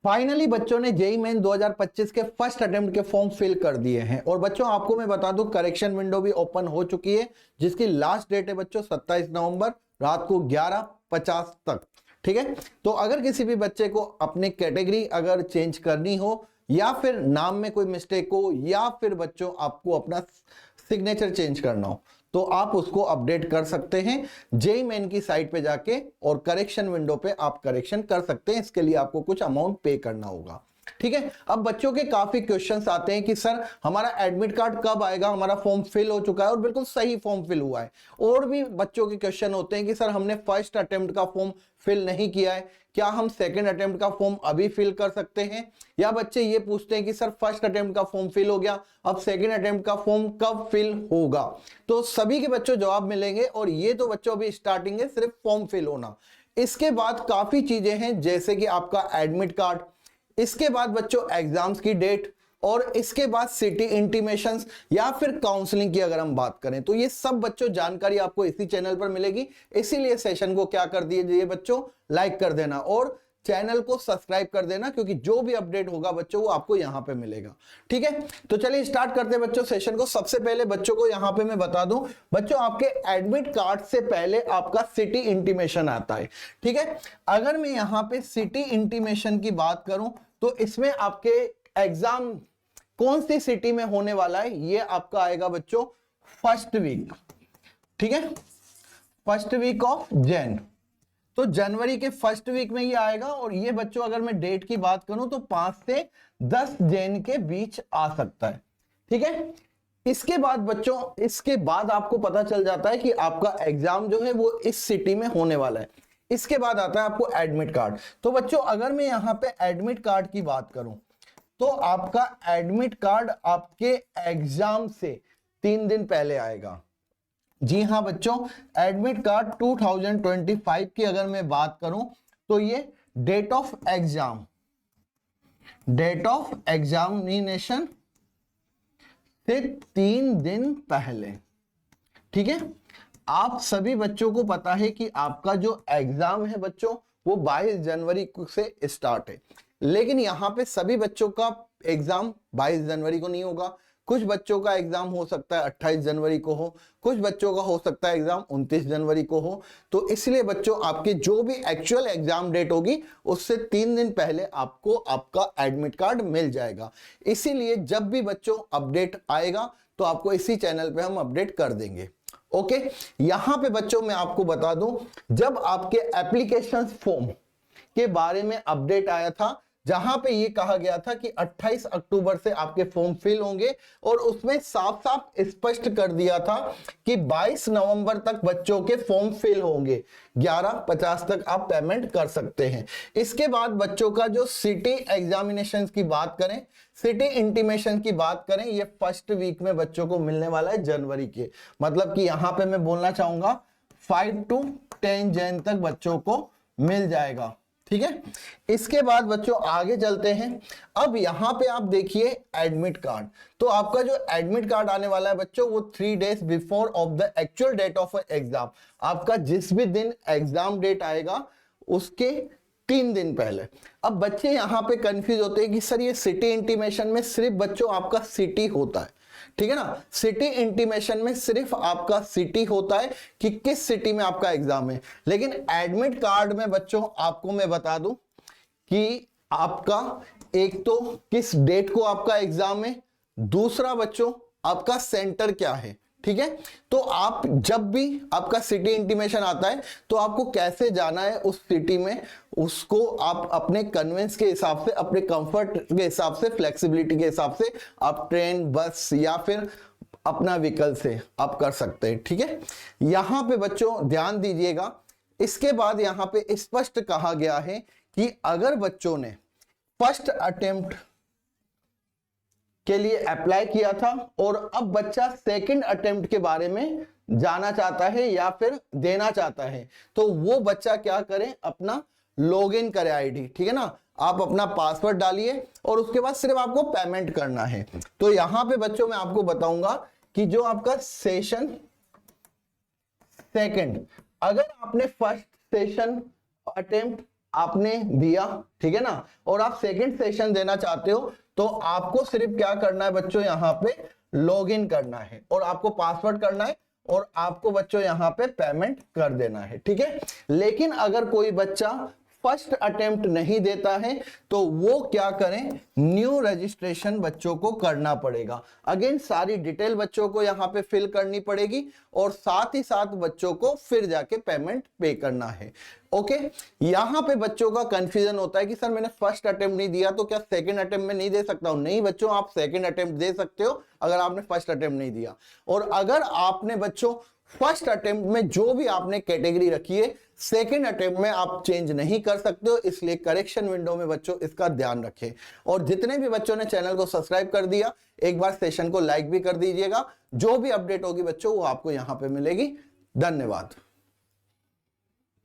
Finally बच्चों ने JEE main 2025 के फर्स्ट अटेम्प्ट के फॉर्म फिल कर दिए हैं। और बच्चों आपको मैं बता दूं करेक्शन विंडो भी ओपन हो चुकी है, जिसकी लास्ट डेट है बच्चों 27 नवंबर रात को 11:50 तक। ठीक है, तो अगर किसी भी बच्चे को अपनी कैटेगरी अगर चेंज करनी हो, या फिर नाम में कोई मिस्टेक हो, या फिर बच्चों आपको अपना सिग्नेचर चेंज करना हो, तो आप उसको अपडेट कर सकते हैं जेईई मेन की साइट पे जाके, और करेक्शन विंडो पे आप करेक्शन कर सकते हैं। इसके लिए आपको कुछ अमाउंट पे करना होगा। ठीक है, अब बच्चों के काफी क्वेश्चंस आते हैं कि सर हमारा एडमिट कार्ड कब आएगा, हमारा फॉर्म फिल हो चुका है, और बिल्कुल सही फॉर्म फिल हुआ है। और भी बच्चों के क्वेश्चन होते हैं कि सर हमने फर्स्ट अटेम्प्ट का फॉर्म फिल नहीं किया है, क्या हम सेकंड अटेम्प्ट का फॉर्म अभी फिल कर सकते हैं? या बच्चे ये पूछते हैं कि सर फर्स्ट अटेम्प्ट का फॉर्म फिल हो गया, अब सेकंड अटेम्प्ट का फॉर्म कब फिल होगा? तो सभी के बच्चों जवाब मिलेंगे। और ये तो बच्चों अभी स्टार्टिंग है, सिर्फ फॉर्म फिल होना। इसके बाद काफी चीजें हैं, जैसे कि आपका एडमिट कार्ड, इसके बाद बच्चों एग्जाम्स की डेट, और इसके बाद सिटी इंटीमेशंस या फिर काउंसलिंग की अगर हम बात करें, तो ये सब बच्चों जानकारी आपको इसी चैनल पर मिलेगी। इसीलिए सेशन को क्या कर दीजिए बच्चों, लाइक कर देना और चैनल को सब्सक्राइब कर देना, क्योंकि जो भी अपडेट होगा बच्चों वो आपको यहां पे मिलेगा। ठीक है, तो चलिए स्टार्ट करते हैं बच्चों सेशन को। सबसे पहले बच्चों को यहां पे मैं बता दूं, बच्चों आपके एडमिट कार्ड से पहले आपका सिटी इंटीमेशन आता है। ठीक है, अगर मैं यहां पे सिटी इंटीमेशन की बात करूं, तो इसमें आपके एग्जाम कौन सी सिटी में होने वाला है, ये आपका आएगा बच्चों फर्स्ट वीक। ठीक है, फर्स्ट वीक ऑफ जैन, तो जनवरी के फर्स्ट वीक में ये आएगा। और ये बच्चों अगर मैं डेट की बात करूं तो 5 से 10 जैन के बीच आ सकता है। ठीक है, इसके बाद बच्चों, इसके बाद आपको पता चल जाता है कि आपका एग्जाम जो है वो इस सिटी में होने वाला है। इसके बाद आता है आपको एडमिट कार्ड। तो बच्चों अगर मैं यहां पे एडमिट कार्ड की बात करूं, तो आपका एडमिट कार्ड आपके एग्जाम से 3 दिन पहले आएगा। जी हां बच्चों, एडमिट कार्ड 2025 की अगर मैं बात करूं, तो ये date of exam, date of examination से 3 दिन पहले। ठीक है, आप सभी बच्चों को पता है कि आपका जो एग्जाम है बच्चों वो 22 जनवरी से स्टार्ट है। लेकिन यहां पे सभी बच्चों का एग्जाम 22 जनवरी को नहीं होगा। कुछ बच्चों का एग्जाम हो सकता है 28 जनवरी को हो, कुछ बच्चों का हो सकता है एग्जाम 29 जनवरी को हो। तो इसलिए बच्चों आपके जो भी एक्चुअल एग्जाम डेट होगी उससे 3 दिन पहले आपको आपका एडमिट कार्ड मिल जाएगा। इसीलिए जब भी बच्चों अपडेट आएगा तो आपको इसी चैनल पे हम अपडेट कर देंगे। ओके, यहां पे बच्चों मैं आपको बता दूं, जब आपके एप्लीकेशन फॉर्म के बारे में अपडेट आया था, जहां पे ये कहा गया था कि 28 अक्टूबर से आपके फॉर्म फिल होंगे, और उसमें साफ साफ स्पष्ट कर दिया था कि 22 नवंबर तक बच्चों के फॉर्म फिल होंगे, 11:50 तक आप पेमेंट कर सकते हैं। इसके बाद बच्चों का जो सिटी एग्जामिनेशन की बात करें, सिटी इंटीमेशन की बात करें, ये फर्स्ट वीक में बच्चों को मिलने वाला है जनवरी के। मतलब कि यहां पे मैं बोलना चाहूंगा 5 to 10 जैन तक बच्चों को मिल जाएगा। ठीक है, इसके बाद बच्चों आगे चलते हैं। अब यहां पे आप देखिए एडमिट कार्ड, तो आपका जो एडमिट कार्ड आने वाला है बच्चों वो 3 days before of the actual date of exam. आपका जिस भी दिन एग्जाम डेट आएगा उसके 3 दिन पहले। अब बच्चे यहां पे कंफ्यूज होते हैं कि सर ये सिटी इंटीमेशन में सिर्फ बच्चों आपका सिटी होता है। ठीक है ना, सिटी इंटीमेशन में सिर्फ आपका सिटी होता है कि किस सिटी में आपका एग्जाम है। लेकिन एडमिट कार्ड में बच्चों आपको मैं बता दूं कि आपका एक तो किस डेट को आपका एग्जाम है, दूसरा बच्चों आपका सेंटर क्या है। ठीक है, तो आप जब भी आपका सिटी इंटीमेशन आता है तो आपको कैसे जाना है उस सिटी में, उसको आप अपने कन्वेंस के हिसाब से, अपने कंफर्ट के हिसाब से, फ्लेक्सिबिलिटी के हिसाब से आप ट्रेन, बस या फिर अपना व्हीकल से आप कर सकते हैं। ठीक है, यहां पे बच्चों ध्यान दीजिएगा। इसके बाद यहां पे स्पष्ट कहा गया है कि अगर बच्चों ने फर्स्ट अटेम्प्ट के लिए अप्लाई किया था और अब बच्चा सेकंड अटेम्प्ट के बारे में जाना चाहता है या फिर देना चाहता है, तो वो बच्चा क्या करे, अपना लॉगिन करे आईडी। ठीक है ना, आप अपना पासवर्ड डालिए और उसके बाद सिर्फ आपको पेमेंट करना है। तो यहां पे बच्चों मैं आपको बताऊंगा कि जो आपका सेशन सेकंड, अगर आपने फर्स्ट सेशन अटेम्प्ट आपने दिया, ठीक है ना, और आप सेकंड सेशन देना चाहते हो तो आपको सिर्फ क्या करना है बच्चों, यहाँ पे लॉग इन करना है और आपको पासवर्ड करना है और आपको बच्चों यहाँ पे पेमेंट कर देना है, ठीक है। लेकिन अगर कोई बच्चा फर्स्ट अटेम्प्ट नहीं देता है तो वो क्या करें, न्यू रजिस्ट्रेशन बच्चों को करना पड़ेगा। अगेन सारी डिटेल बच्चों को यहाँ पे फिल करनी पड़ेगी और साथ ही साथ बच्चों को फिर जाके पेमेंट पे करना है। ओके, यहाँ पे बच्चों का कंफ्यूजन होता है कि सर मैंने फर्स्ट अटेम्प्ट नहीं दिया तो क्या सेकंड अटेम्प्ट में नहीं दे सकता हूं? नहीं बच्चों, आप सेकंड अटेम्प्ट दे सकते हो अगर आपने फर्स्ट अटेम्प्ट नहीं दिया। और अगर आपने बच्चों फर्स्ट अटेम्प्ट में जो भी आपने कैटेगरी रखी है सेकंड अटेम्प्ट में आप चेंज नहीं कर सकते हो, इसलिए करेक्शन विंडो में बच्चों इसका ध्यान रखें। और जितने भी बच्चों ने चैनल को सब्सक्राइब कर दिया एक बार सेशन को लाइक भी कर दीजिएगा। जो भी अपडेट होगी बच्चों वो आपको यहां पे मिलेगी। धन्यवाद।